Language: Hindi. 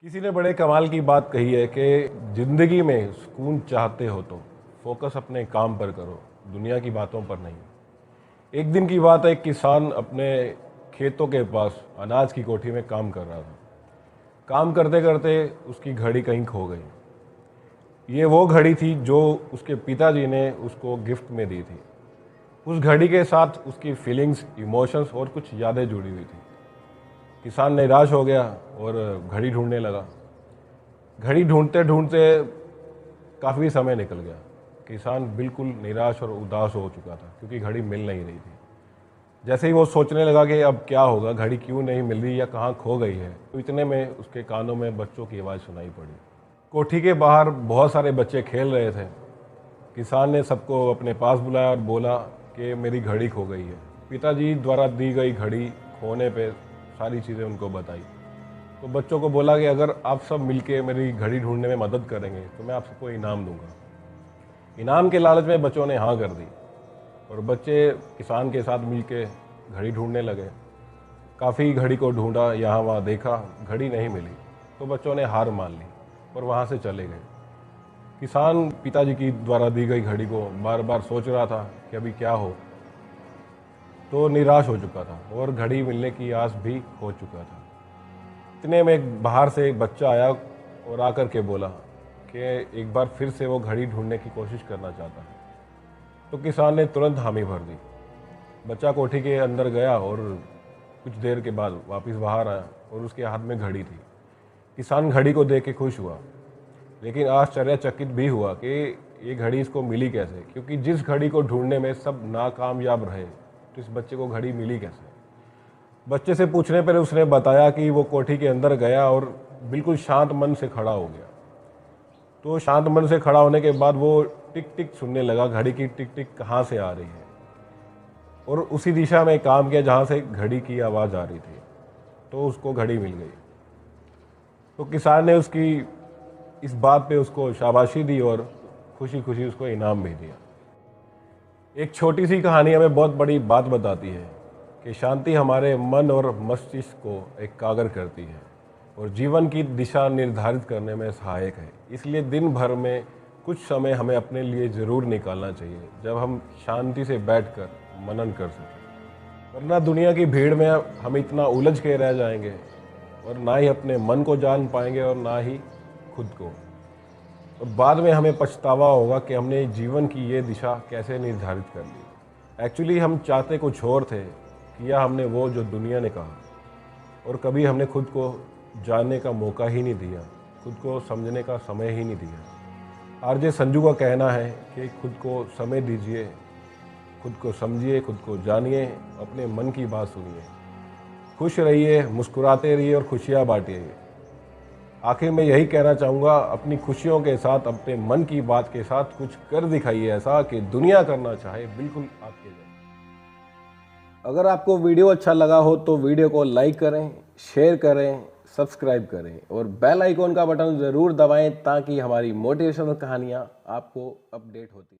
किसी ने बड़े कमाल की बात कही है कि जिंदगी में सुकून चाहते हो तो फोकस अपने काम पर करो, दुनिया की बातों पर नहीं। एक दिन की बात है, एक किसान अपने खेतों के पास अनाज की कोठी में काम कर रहा था। काम करते करते उसकी घड़ी कहीं खो गई। ये वो घड़ी थी जो उसके पिताजी ने उसको गिफ्ट में दी थी। उस घड़ी के साथ उसकी फीलिंग्स, इमोशंस और कुछ यादें जुड़ी हुई थी। किसान निराश हो गया और घड़ी ढूंढने लगा। घड़ी ढूंढते ढूंढते काफ़ी समय निकल गया। किसान बिल्कुल निराश और उदास हो चुका था क्योंकि घड़ी मिल नहीं रही थी। जैसे ही वो सोचने लगा कि अब क्या होगा, घड़ी क्यों नहीं मिल रही या कहाँ खो गई है, तो इतने में उसके कानों में बच्चों की आवाज़ सुनाई पड़ी। कोठी के बाहर बहुत सारे बच्चे खेल रहे थे। किसान ने सबको अपने पास बुलाया और बोला कि मेरी घड़ी खो गई है। पिताजी द्वारा दी गई घड़ी खोने पे सारी चीज़ें उनको बताई। तो बच्चों को बोला कि अगर आप सब मिलके मेरी घड़ी ढूंढने में मदद करेंगे तो मैं आप सबको इनाम दूंगा। इनाम के लालच में बच्चों ने हाँ कर दी और बच्चे किसान के साथ मिलके घड़ी ढूंढने लगे। काफ़ी घड़ी को ढूंढा, यहाँ वहाँ देखा, घड़ी नहीं मिली। तो बच्चों ने हार मान ली और वहाँ से चले गए। किसान पिताजी की द्वारा दी गई घड़ी को बार बार सोच रहा था कि अभी क्या हो, तो निराश हो चुका था और घड़ी मिलने की आस भी खो चुका था। इतने में एक बाहर से एक बच्चा आया और आकर के बोला कि एक बार फिर से वो घड़ी ढूंढने की कोशिश करना चाहता है। तो किसान ने तुरंत हामी भर दी। बच्चा कोठी के अंदर गया और कुछ देर के बाद वापस बाहर आया और उसके हाथ में घड़ी थी। किसान घड़ी को देख के खुश हुआ, लेकिन आश्चर्यचकित भी हुआ कि ये घड़ी इसको मिली कैसे, क्योंकि जिस घड़ी को ढूंढने में सब नाकामयाब रहे तो इस बच्चे को घड़ी मिली कैसे। बच्चे से पूछने पर उसने बताया कि वो कोठी के अंदर गया और बिल्कुल शांत मन से खड़ा हो गया। तो शांत मन से खड़ा होने के बाद वो टिक टिक सुनने लगा, घड़ी की टिक टिक कहाँ से आ रही है, और उसी दिशा में काम किया जहाँ से घड़ी की आवाज़ आ रही थी। तो उसको घड़ी मिल गई। तो किसान ने उसकी इस बात पे उसको शाबाशी दी और खुशी खुशी उसको इनाम भी दिया। एक छोटी सी कहानी हमें बहुत बड़ी बात बताती है कि शांति हमारे मन और मस्तिष्क को एकाग्र करती है और जीवन की दिशा निर्धारित करने में सहायक है। इसलिए दिन भर में कुछ समय हमें अपने लिए ज़रूर निकालना चाहिए जब हम शांति से बैठकर मनन कर सकें। वरना दुनिया की भीड़ में हम इतना उलझ के रह जाएंगे और ना ही अपने मन को जान पाएंगे और ना ही खुद को, और बाद में हमें पछतावा होगा कि हमने जीवन की ये दिशा कैसे निर्धारित कर ली। एक्चुअली हम चाहते कुछ और थे, किया हमने वो जो दुनिया ने कहा, और कभी हमने खुद को जानने का मौका ही नहीं दिया, खुद को समझने का समय ही नहीं दिया। आरजे संजू का कहना है कि खुद को समय दीजिए, खुद को समझिए, खुद को जानिए, अपने मन की बात सुनिए, खुश रहिए, मुस्कुराते रहिए और खुशियाँ बांटिए। आखिर मैं यही कहना चाहूँगा, अपनी खुशियों के साथ, अपने मन की बात के साथ कुछ कर दिखाइए ऐसा कि दुनिया करना चाहे बिल्कुल आपके जैसा। अगर आपको वीडियो अच्छा लगा हो तो वीडियो को लाइक करें, शेयर करें, सब्सक्राइब करें और बेल आइकॉन का बटन ज़रूर दबाएं ताकि हमारी मोटिवेशनल कहानियाँ आपको अपडेट होती